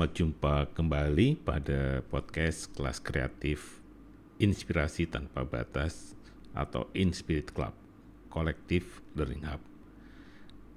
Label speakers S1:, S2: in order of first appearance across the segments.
S1: Selamat jumpa kembali pada podcast kelas kreatif Inspirasi Tanpa Batas atau Inspirit Club, Kolektif Learning Hub.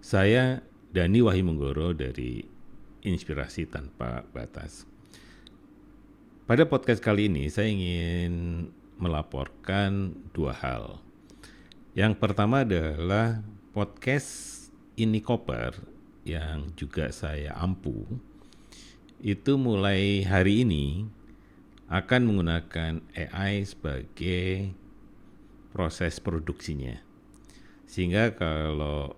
S1: Saya Dani Wahimunggoro dari Inspirasi Tanpa Batas. Pada podcast kali ini saya ingin melaporkan dua hal. Yang pertama adalah podcast Ini Koper yang juga saya ampu, itu mulai hari ini akan menggunakan AI sebagai proses produksinya. Sehingga kalau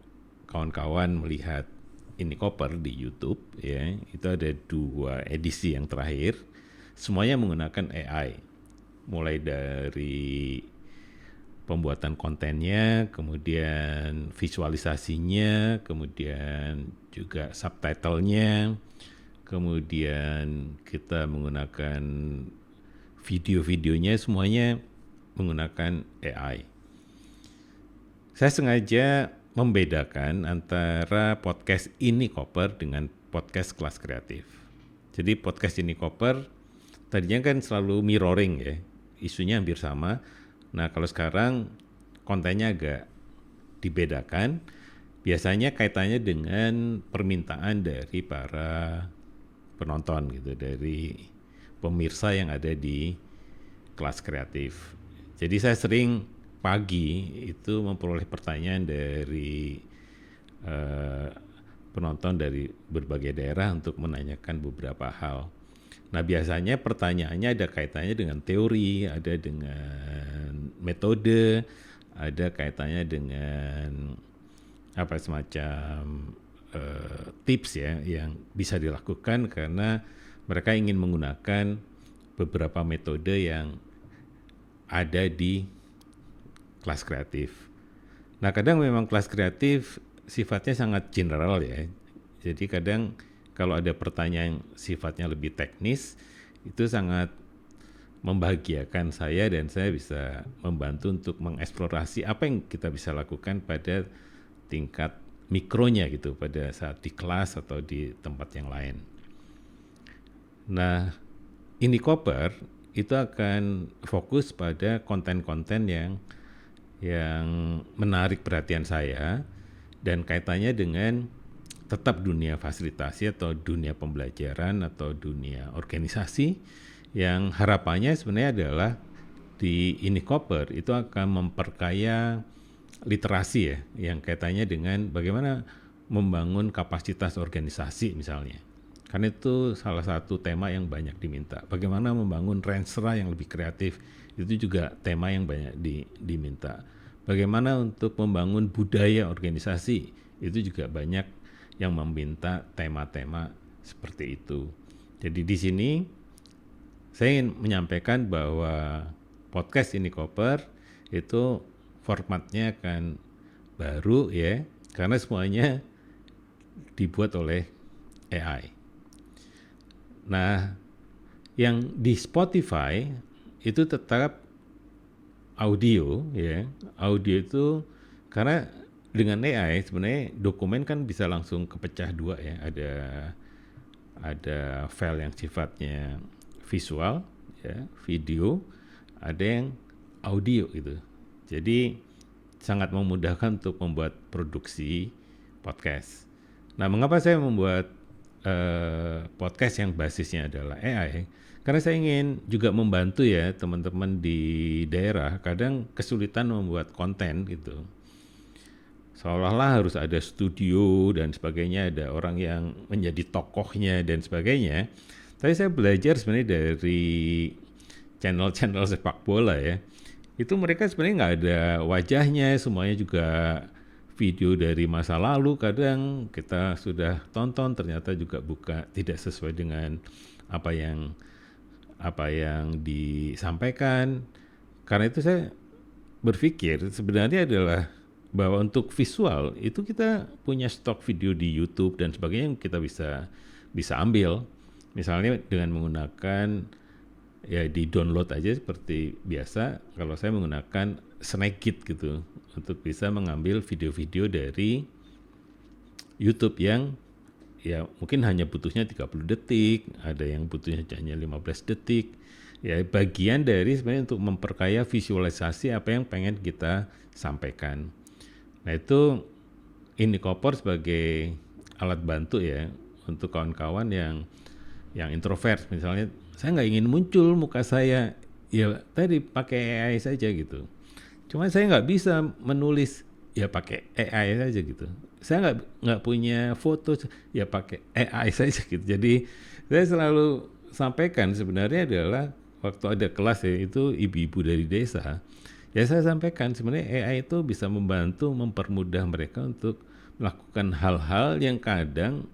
S1: kawan-kawan melihat Ini Koper di YouTube, ya, itu ada 2 edisi yang terakhir, semuanya menggunakan AI. Mulai dari pembuatan kontennya, kemudian visualisasinya, kemudian juga subtitlenya, kemudian kita menggunakan video-videonya, semuanya menggunakan AI. Saya sengaja membedakan antara podcast Ini Koper dengan podcast kelas kreatif. Jadi podcast Ini Koper tadinya kan selalu mirroring ya, isunya hampir sama. Nah kalau sekarang kontennya agak dibedakan, biasanya kaitannya dengan permintaan dari para penonton gitu, dari pemirsa yang ada di kelas kreatif. Jadi saya sering pagi itu memperoleh pertanyaan dari penonton dari berbagai daerah untuk menanyakan beberapa hal. Nah biasanya pertanyaannya ada kaitannya dengan teori, ada dengan metode, ada kaitannya dengan apa semacam tips ya yang bisa dilakukan karena mereka ingin menggunakan beberapa metode yang ada di kelas kreatif. Nah kadang memang kelas kreatif sifatnya sangat general ya. Jadi kadang kalau ada pertanyaan sifatnya lebih teknis, itu sangat membahagiakan saya dan saya bisa membantu untuk mengeksplorasi apa yang kita bisa lakukan pada tingkat mikronya gitu pada saat di kelas atau di tempat yang lain. Nah, Ini Koper itu akan fokus pada konten-konten yang menarik perhatian saya dan kaitannya dengan tetap dunia fasilitasi atau dunia pembelajaran atau dunia organisasi yang harapannya sebenarnya adalah di Ini Koper itu akan memperkaya literasi ya, yang kaitannya dengan bagaimana membangun kapasitas organisasi misalnya. Karena itu salah satu tema yang banyak diminta. Bagaimana membangun renstra yang lebih kreatif, itu juga tema yang banyak diminta. Bagaimana untuk membangun budaya organisasi, itu juga banyak yang meminta tema-tema seperti itu. Jadi di sini saya ingin menyampaikan bahwa podcast Ini Koper itu formatnya akan baru ya, karena semuanya dibuat oleh AI. Nah, yang di Spotify itu tetap audio ya. Audio itu karena dengan AI sebenarnya dokumen kan bisa langsung kepecah 2 ya. Ada file yang sifatnya visual ya, video, ada yang audio gitu. Jadi sangat memudahkan untuk membuat produksi podcast. Nah, mengapa saya membuat podcast yang basisnya adalah AI? Karena saya ingin juga membantu ya teman-teman di daerah, kadang kesulitan membuat konten gitu. Seolah-olah harus ada studio dan sebagainya, ada orang yang menjadi tokohnya dan sebagainya. Tapi saya belajar sebenarnya dari channel-channel sepak bola ya. Itu mereka sebenarnya nggak ada wajahnya, semuanya juga video dari masa lalu. Kadang kita sudah tonton ternyata juga tidak sesuai dengan apa yang disampaikan. Karena itu saya berpikir sebenarnya adalah bahwa untuk visual itu kita punya stok video di YouTube dan sebagainya yang kita bisa ambil. Misalnya dengan menggunakan ya di download aja seperti biasa. Kalau saya menggunakan Snagit gitu untuk bisa mengambil video-video dari YouTube yang ya mungkin hanya butuhnya 30 detik, ada yang butuhnya hanya 15 detik. Ya bagian dari sebenarnya untuk memperkaya visualisasi apa yang pengen kita sampaikan. Nah itu IndiCopper sebagai alat bantu ya untuk kawan-kawan yang introvert misalnya, saya nggak ingin muncul muka saya, ya tadi pakai AI saja gitu. Cuma saya nggak bisa menulis, ya pakai AI saja gitu. Saya nggak punya foto, ya pakai AI saja gitu. Jadi saya selalu sampaikan sebenarnya adalah waktu ada kelas ya itu ibu-ibu dari desa, ya saya sampaikan sebenarnya AI itu bisa membantu mempermudah mereka untuk melakukan hal-hal yang kadang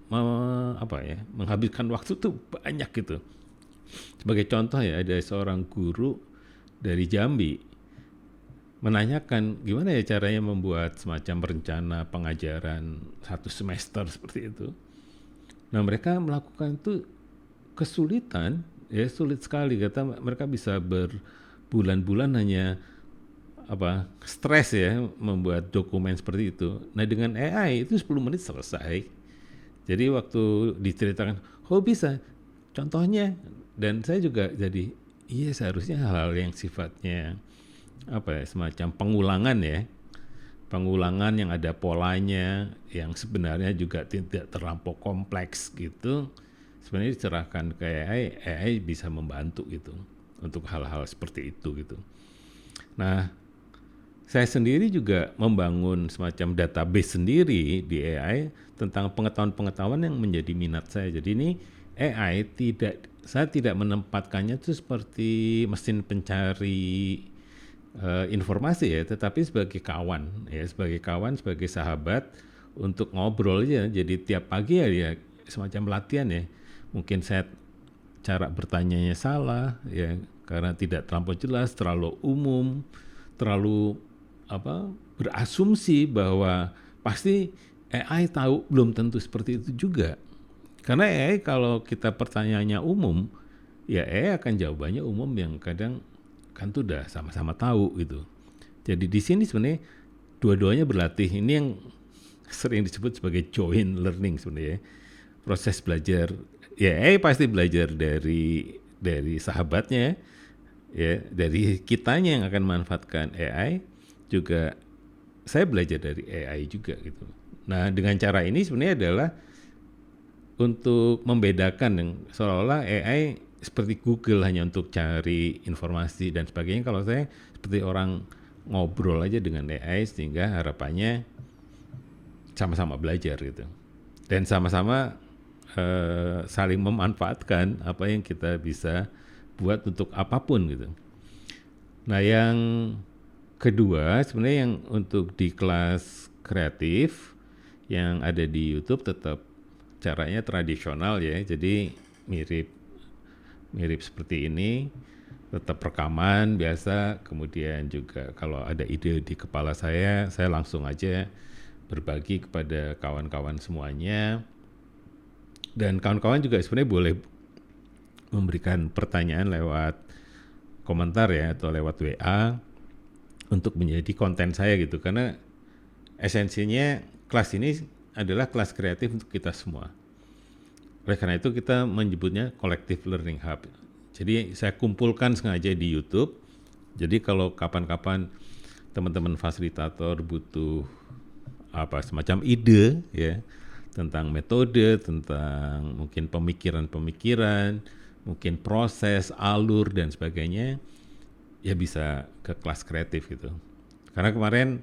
S1: menghabiskan waktu tuh banyak gitu. Sebagai contoh ya, ada seorang guru dari Jambi menanyakan gimana ya caranya membuat semacam rencana pengajaran 1 semester seperti itu. Nah mereka melakukan itu kesulitan, ya sulit sekali, kata mereka bisa berbulan-bulan hanya stres ya membuat dokumen seperti itu. Nah dengan AI itu 10 menit selesai. Jadi waktu diceritakan, oh bisa, contohnya, dan saya juga jadi, iya seharusnya hal-hal yang sifatnya semacam pengulangan ya, pengulangan yang ada polanya, yang sebenarnya juga tidak terlampau kompleks gitu, sebenarnya dicerahkan ke AI bisa membantu gitu untuk hal-hal seperti itu gitu. Nah, saya sendiri juga membangun semacam database sendiri di AI tentang pengetahuan-pengetahuan yang menjadi minat saya. Jadi ini AI saya tidak menempatkannya itu seperti mesin pencari informasi ya, tetapi sebagai kawan ya, sebagai sahabat untuk ngobrol aja. Jadi tiap pagi ya semacam latihan ya. Mungkin saya cara bertanyanya salah ya karena tidak terlampau jelas, terlalu umum, terlalu berasumsi bahwa pasti AI tahu, belum tentu seperti itu juga. Karena AI kalau kita pertanyaannya umum, ya AI akan jawabannya umum yang kadang kan tuh udah sama-sama tahu gitu. Jadi di sini sebenarnya dua-duanya berlatih. Ini yang sering disebut sebagai joint learning sebenarnya. Proses belajar, ya AI pasti belajar dari sahabatnya, ya dari kitanya yang akan memanfaatkan AI, juga saya belajar dari AI juga gitu. Nah dengan cara ini sebenarnya adalah untuk membedakan yang seolah-olah AI seperti Google hanya untuk cari informasi dan sebagainya. Kalau saya seperti orang ngobrol aja dengan AI sehingga harapannya sama-sama belajar gitu. Dan sama-sama saling memanfaatkan apa yang kita bisa buat untuk apapun gitu. Nah yang kedua sebenarnya yang untuk di kelas kreatif yang ada di YouTube tetap caranya tradisional ya, jadi mirip seperti ini, tetap rekaman biasa, kemudian juga kalau ada ide di kepala saya langsung aja berbagi kepada kawan-kawan semuanya, dan kawan-kawan juga sebenarnya boleh memberikan pertanyaan lewat komentar ya atau lewat WA untuk menjadi konten saya gitu, karena esensinya kelas ini adalah kelas kreatif untuk kita semua. Oleh karena itu kita menyebutnya Collective Learning Hub. Jadi saya kumpulkan sengaja di YouTube. Jadi kalau kapan-kapan teman-teman fasilitator butuh semacam ide ya tentang metode, tentang mungkin pemikiran-pemikiran, mungkin proses, alur dan sebagainya, ya bisa ke kelas kreatif gitu. Karena kemarin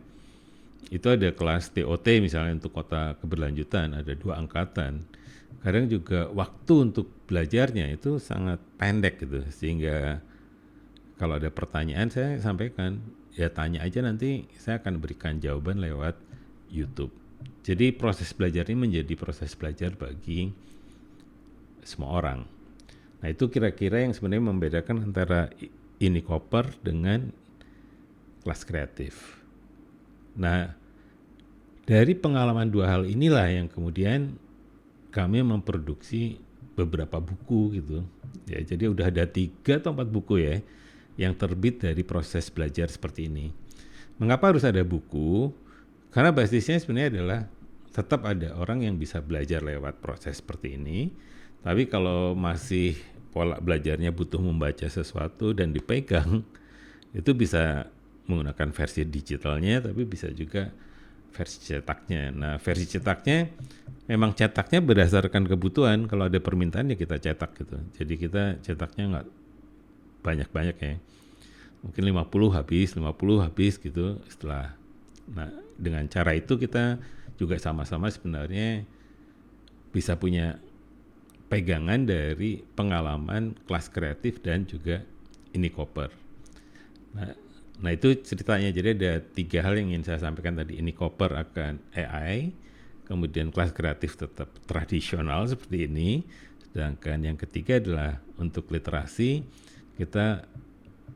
S1: itu ada kelas TOT misalnya untuk kota keberlanjutan, ada 2 angkatan. Kadang juga waktu untuk belajarnya itu sangat pendek gitu, sehingga kalau ada pertanyaan saya sampaikan, ya tanya aja, nanti saya akan berikan jawaban lewat YouTube. Jadi proses belajar ini menjadi proses belajar bagi semua orang. Nah itu kira-kira yang sebenarnya membedakan antara IndiCopper dengan kelas kreatif. Nah dari pengalaman 2 hal inilah yang kemudian kami memproduksi beberapa buku gitu. Ya, jadi udah ada 3 atau 4 buku ya yang terbit dari proses belajar seperti ini. Mengapa harus ada buku? Karena basisnya sebenarnya adalah tetap ada orang yang bisa belajar lewat proses seperti ini. Tapi kalau masih pola belajarnya butuh membaca sesuatu dan dipegang, itu bisa menggunakan versi digitalnya, tapi bisa juga versi cetaknya. Nah, versi cetaknya memang cetaknya berdasarkan kebutuhan. Kalau ada permintaan ya kita cetak gitu. Jadi kita cetaknya nggak banyak-banyak ya. Mungkin 50 habis gitu setelah. Nah, dengan cara itu kita juga sama-sama sebenarnya bisa punya pegangan dari pengalaman kelas kreatif dan juga Indiecoper. Nah itu ceritanya, jadi ada 3 hal yang ingin saya sampaikan tadi. Indiecoper akan AI, kemudian kelas kreatif tetap tradisional seperti ini, sedangkan yang ketiga adalah untuk literasi, kita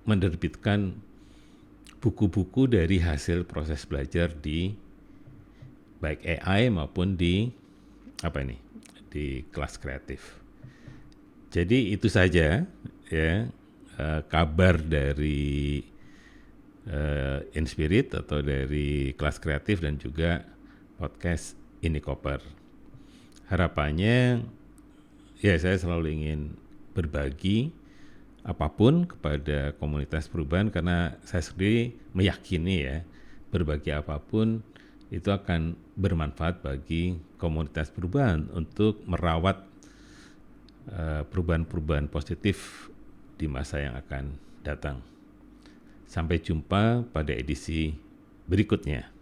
S1: menerbitkan buku-buku dari hasil proses belajar di baik AI maupun di di kelas kreatif. Jadi itu saja ya kabar dari Inspirit atau dari kelas kreatif dan juga podcast Indiecoper. Harapannya ya saya selalu ingin berbagi apapun kepada komunitas perubahan, karena saya sendiri meyakini ya berbagi apapun itu akan bermanfaat bagi komunitas perubahan untuk merawat perubahan-perubahan positif di masa yang akan datang. Sampai jumpa pada edisi berikutnya.